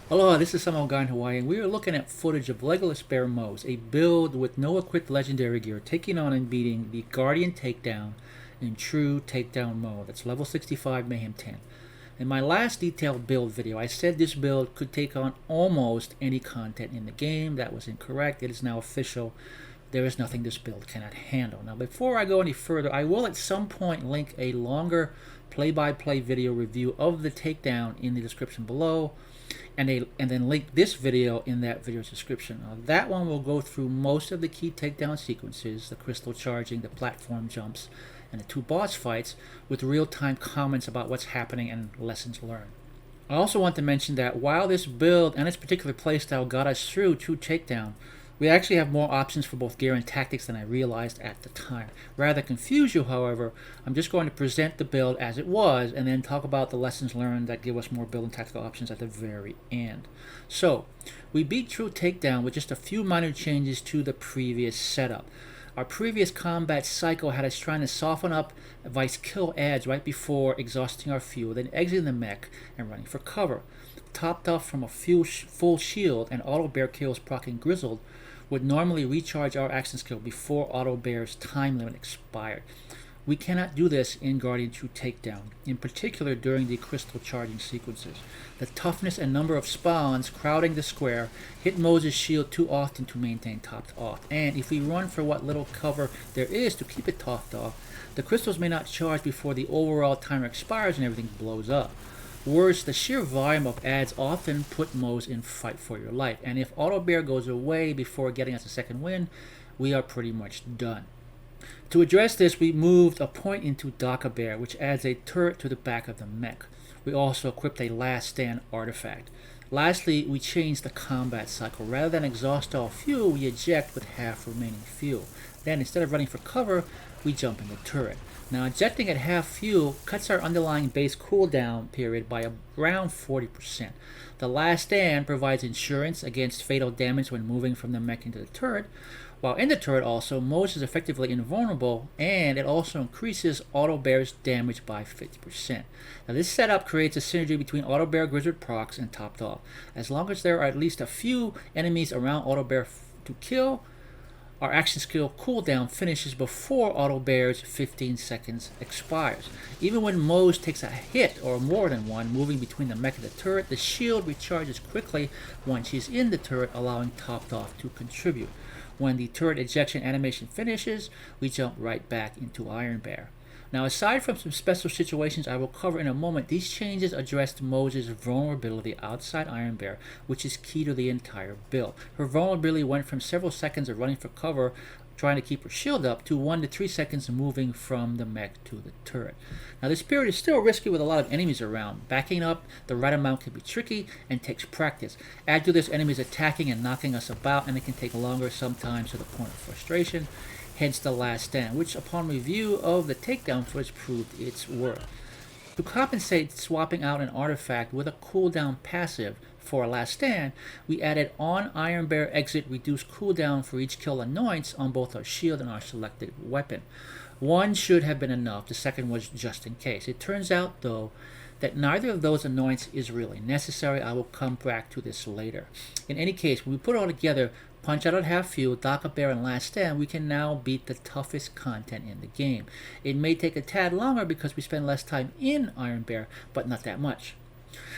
Hello, this is Samuel Guy in Hawaii, and we are looking at footage of Legolas Bear Mose, a build with no equipped legendary gear, taking on and beating the Guardian Takedown in true takedown mode. That's level 65 Mayhem 10. In my last detailed build video, I said this build could take on almost any content in the game. That was incorrect. It is now official. There is nothing this build cannot handle. Now, before I go any further, I will at some point link a longer play-by-play video review of the takedown in the description below, and then link this video in that video's description. Now, that one will go through most of the key takedown sequences, the crystal charging, the platform jumps, and the 2 boss fights, with real-time comments about what's happening and lessons learned. I also want to mention that while this build and its particular playstyle got us through true takedown, we actually have more options for both gear and tactics than I realized at the time. Rather than confuse you, however, I'm just going to present the build as it was and then talk about the lessons learned that give us more build and tactical options at the very end. So, we beat true takedown with just a few minor changes to the previous setup. Our previous combat cycle had us trying to soften up vice kill ads right before exhausting our fuel, then exiting the mech and running for cover. Topped off from a full shield and auto bear kills proccing Grizzled, would normally recharge our action skill before auto bear's time limit expired. We cannot do this in Guardian True Takedown, in particular during the crystal charging sequences. The toughness and number of spawns crowding the square hit Moses' shield too often to maintain topped off, and if we run for what little cover there is to keep it topped off, the crystals may not charge before the overall timer expires and everything blows up. Worse, the sheer volume of ads often put Mose in fight for your life, and if Auto Bear goes away before getting us a second win, we are pretty much done. To address this, we moved a point into Daka Bear, which adds a turret to the back of the mech. We also equipped a Last Stand artifact. Lastly, we changed the combat cycle. Rather than exhaust all fuel, we eject with half remaining fuel. Then, instead of running for cover, we jump in the turret. Now, ejecting at half fuel cuts our underlying base cooldown period by around 40%. The Last Stand provides insurance against fatal damage when moving from the mech into the turret, while in the turret also, Mose is effectively invulnerable, and it also increases Auto Bear's damage by 50%. Now, this setup creates a synergy between Auto Bear, Grizzled procs, and topped off. As long as there are at least a few enemies around Auto Bear to kill, our action skill cooldown finishes before Auto Bear's 15 seconds expires. Even when Mose takes a hit, or more than one, moving between the mech and the turret, the shield recharges quickly once she's in the turret, allowing topped off to contribute. When the turret ejection animation finishes, we jump right back into Iron Bear. Now, aside from some special situations I will cover in a moment, these changes addressed Moses' vulnerability outside Iron Bear, which is key to the entire build. Her vulnerability went from several seconds of running for cover, trying to keep her shield up, to 1 to 3 seconds moving from the mech to the turret. Now, this period is still risky with a lot of enemies around. Backing up the right amount can be tricky and takes practice. Add to this enemies attacking and knocking us about, and it can take longer, sometimes to the point of frustration. Hence the Last Stand, which upon review of the takedown footage proved its worth. To compensate swapping out an artifact with a cooldown passive for a Last Stand, we added on Iron Bear exit reduced cooldown for each kill annoyance on both our shield and our selected weapon. One should have been enough, the second was just in case. It turns out, though, that neither of those annoyances is really necessary. I will come back to this later. In any case, when we put it all together, punch out at half fuel, Daka Bear, and Last Stand, we can now beat the toughest content in the game. It may take a tad longer because we spend less time in Iron Bear, but not that much.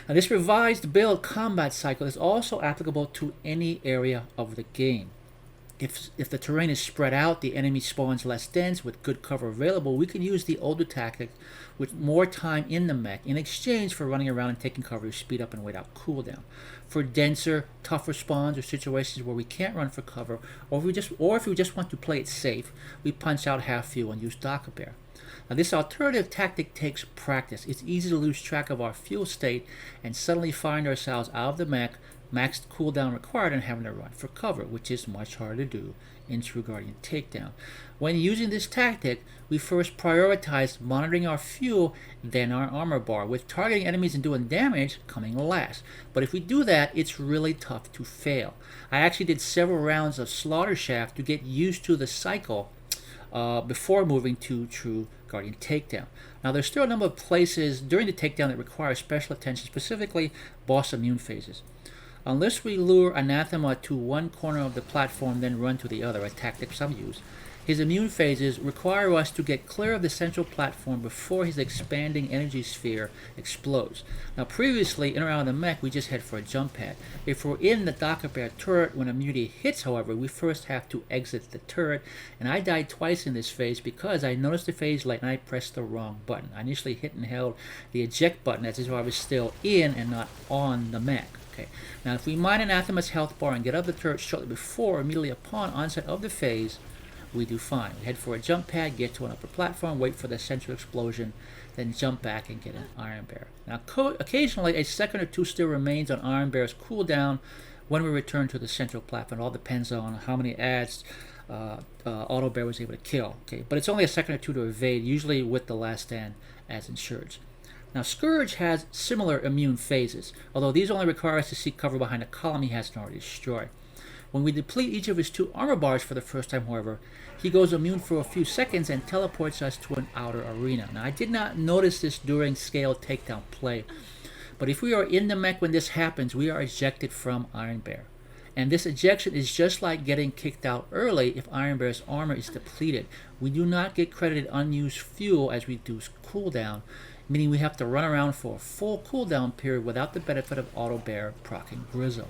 Now, this revised build combat cycle is also applicable to any area of the game. If the terrain is spread out, the enemy spawns less dense with good cover available, we can use the older tactic with more time in the mech in exchange for running around and taking cover to speed up and wait out cooldown. For denser, tougher spawns or situations where we can't run for cover, or if we just want to play it safe, we punch out half fuel and use Docker Bear. Now, this alternative tactic takes practice. It's easy to lose track of our fuel state and suddenly find ourselves out of the mech, maxed cooldown required, and having to run for cover, which is much harder to do in true Guardian Takedown. When using this tactic, we first prioritize monitoring our fuel, then our armor bar, with targeting enemies and doing damage coming last. But if we do that, it's really tough to fail. I actually did several rounds of Slaughter Shaft to get used to the cycle before moving to true Guardian Takedown. Now, there's still a number of places during the takedown that require special attention, specifically boss immune phases. Unless we lure Anathema to one corner of the platform, then run to the other, a tactic some use, his immune phases require us to get clear of the central platform before his expanding energy sphere explodes. Now, previously, in or out of the mech, we just head for a jump pad. If we're in the Docker Bear turret when immunity hits, however, we first have to exit the turret, and I died twice in this phase because I noticed the phase light and I pressed the wrong button. I initially hit and held the eject button as if I was still in and not on the mech. Okay. Now, if we mine Anathema's health bar and get up the turret shortly before or immediately upon onset of the phase, we do fine. We head for a jump pad, get to an upper platform, wait for the central explosion, then jump back and get an Iron Bear. Now, occasionally, a second or two still remains on Iron Bear's cooldown when we return to the central platform. It all depends on how many ads Auto Bear was able to kill. Okay, but it's only a second or two to evade, usually with the last stand as ensured. Now, Scourge has similar immune phases, although these only require us to seek cover behind a column he hasn't already destroyed. When we deplete each of his 2 armor bars for the first time, however, he goes immune for a few seconds and teleports us to an outer arena. Now, I did not notice this during scaled takedown play, but if we are in the mech when this happens, we are ejected from Iron Bear. And this ejection is just like getting kicked out early if Iron Bear's armor is depleted. We do not get credited unused fuel as we do cooldown, meaning we have to run around for a full cooldown period without the benefit of Auto Bear proccing Grizzle.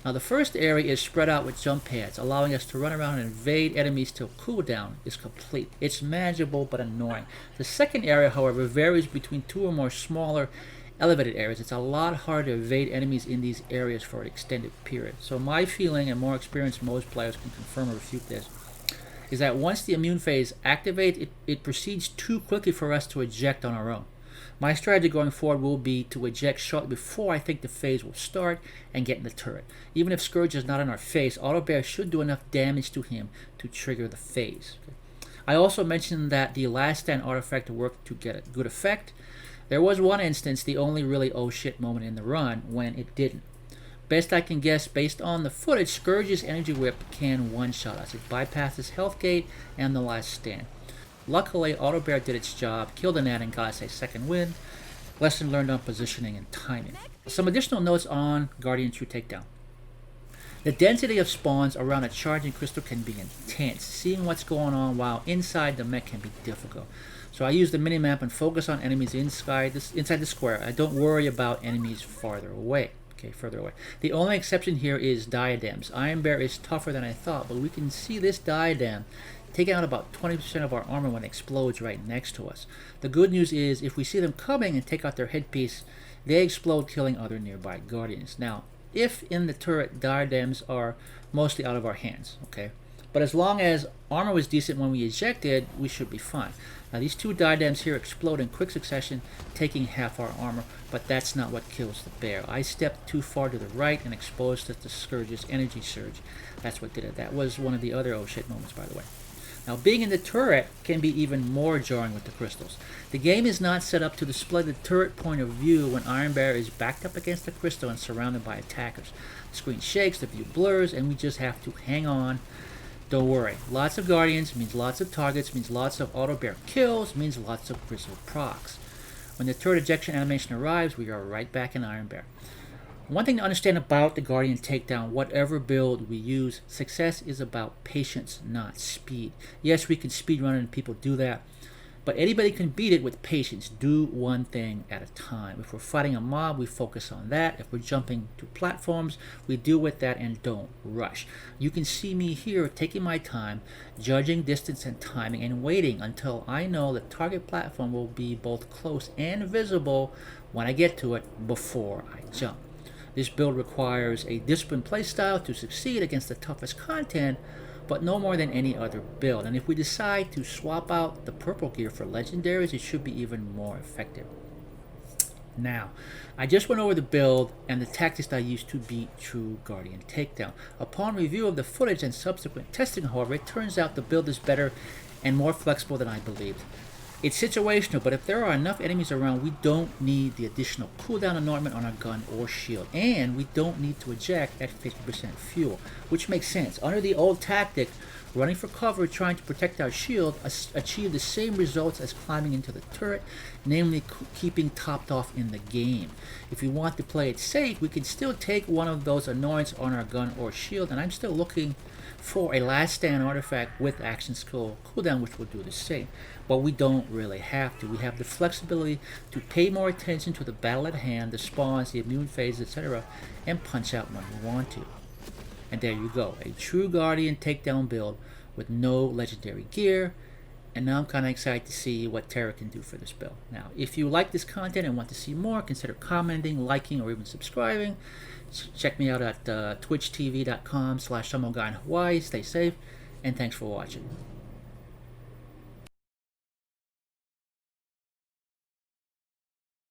Now, the first area is spread out with jump pads, allowing us to run around and invade enemies till cooldown is complete. It's manageable but annoying. The second area, however, varies between 2 or more smaller elevated areas. It's a lot harder to evade enemies in these areas for an extended period. So my feeling, and more experienced most players can confirm or refute this, is that once the immune phase activates, it proceeds too quickly for us to eject on our own. My strategy going forward will be to eject shortly before I think the phase will start and get in the turret. Even if Scourge is not in our face, Auto Bear should do enough damage to him to trigger the phase. Okay. I also mentioned that the last stand artifact worked to get a good effect. There was one instance, the only really oh shit moment in the run, when it didn't. Best I can guess, based on the footage, Scourge's energy whip can one-shot us. It bypasses Health Gate and the last stand. Luckily, Auto Bear did its job, killed an ad and got us a second win. Lesson learned on positioning and timing. Some additional notes on Guardian True Takedown. The density of spawns around a charging crystal can be intense. Seeing what's going on while inside the mech can be difficult. So I use the minimap and focus on enemies inside the square. I don't worry about enemies farther away. Further away. The only exception here is diadems. Iron Bear is tougher than I thought, but we can see this diadem taking out about 20% of our armor when it explodes right next to us. The good news is, if we see them coming and take out their headpiece, they explode, killing other nearby guardians. Now, if in the turret, diadems are mostly out of our hands, okay? But as long as armor was decent when we ejected, we should be fine. Now, these 2 diadems here explode in quick succession, taking half our armor, but that's not what kills the bear. I stepped too far to the right and exposed it to Scourge's energy surge. That's what did it. That was one of the other oh shit moments, by the way. Now, being in the turret can be even more jarring with the crystals. The game is not set up to display the turret point of view when Iron Bear is backed up against the crystal and surrounded by attackers. The screen shakes, the view blurs, and we just have to hang on. Don't worry. Lots of guardians means lots of targets, means lots of Auto Bear kills, means lots of Grizzle procs. When the turret ejection animation arrives, we are right back in Iron Bear. One thing to understand about the Guardian Takedown, whatever build we use, success is about patience, not speed. Yes, we can speed run and people do that. But anybody can beat it with patience. Do one thing at a time. If we're fighting a mob, we focus on that. If we're jumping to platforms, we deal with that and don't rush. You can see me here taking my time, judging distance and timing, and waiting until I know the target platform will be both close and visible when I get to it before I jump. This build requires a disciplined playstyle to succeed against the toughest content, but no more than any other build. And if we decide to swap out the purple gear for Legendaries, it should be even more effective. Now, I just went over the build and the tactics I used to beat true Guardian Takedown. Upon review of the footage and subsequent testing, however, it turns out the build is better and more flexible than I believed. It's situational, but if there are enough enemies around, we don't need the additional cooldown anointment on our gun or shield. And we don't need to eject at 50% fuel, which makes sense. Under the old tactic, running for cover, trying to protect our shield, achieved the same results as climbing into the turret, namely keeping topped off in the game. If we want to play it safe, we can still take one of those anointments on our gun or shield, and I'm still looking for a last stand artifact with action skill cooldown, which will do the same. But we don't really have to. We have the flexibility to pay more attention to the battle at hand, the spawns, the immune phase, etc., and punch out when we want to. And there you go, a true Guardian Takedown build with no legendary gear. And now I'm kind of excited to see what Terra can do for this build. Now, if you like this content and want to see more, consider commenting, liking, or even subscribing. Check me out at twitchtv.com/SamoGuyInHawaii. Stay safe, and thanks for watching.